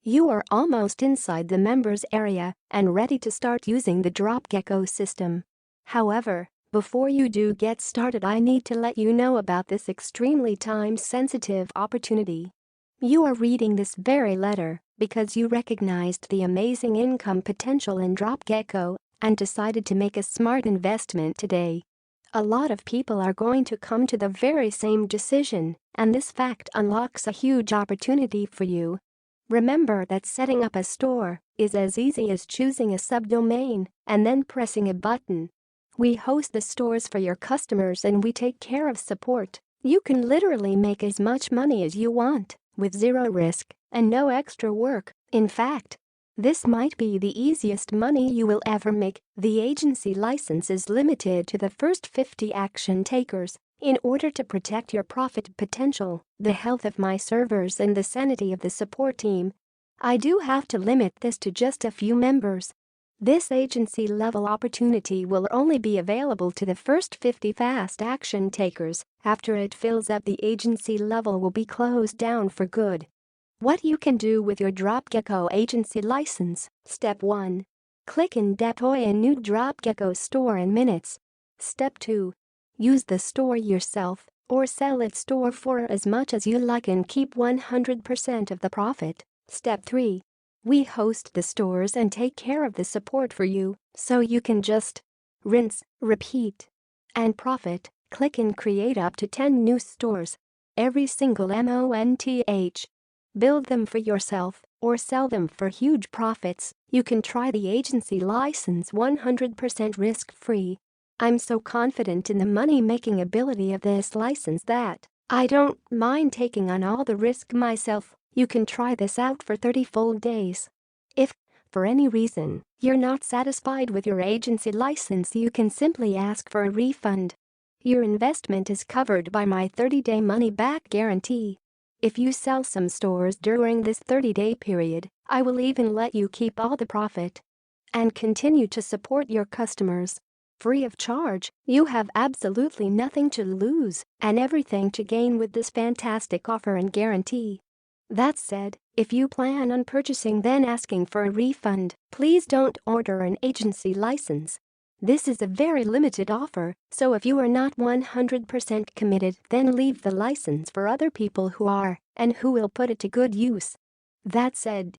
You are almost inside the members area and ready to start using the DropGecko system. However, before you do get started, I need to let you know about this extremely time-sensitive opportunity. You are reading this very letter because you recognized the amazing income potential in DropGecko and decided to make a smart investment today. A lot of people are going to come to the very same decision, and this fact unlocks a huge opportunity for you. Remember that setting up a store is as easy as choosing a subdomain and then pressing a button. We host the stores for your customers and we take care of support. You can literally make as much money as you want with zero risk and no extra work. In fact, this might be the easiest money you will ever make. The agency license is limited to the first 50 action takers. In order to protect your profit potential, the health of my servers and the sanity of the support team, I do have to limit this to just a few members. This agency-level opportunity will only be available to the first 50 fast action takers. After it fills up, the agency level will be closed down for good. What you can do with your DropGecko agency license. Step 1. Click and deploy a new DropGecko store in minutes. Step 2. Use the store yourself or sell its store for as much as you like and keep 100% of the profit. Step 3. We host the stores and take care of the support for you, so you can just rinse, repeat, and profit. Click and create up to 10 new stores. Every single month. Build them for yourself or sell them for huge profits. You can try the agency license 100% risk-free. I'm so confident in the money-making ability of this license that I don't mind taking on all the risk myself. You can try this out for 30 full days. If, for any reason, you're not satisfied with your agency license, you can simply ask for a refund. Your investment is covered by my 30-day money-back guarantee. If you sell some stores during this 30-day period, I will even let you keep all the profit and continue to support your customers. Free of charge. You have absolutely nothing to lose and everything to gain with this fantastic offer and guarantee. That said, if you plan on purchasing then asking for a refund, please don't order an agency license. This is a very limited offer, so if you are not 100% committed, then leave the license for other people who are and who will put it to good use. That said,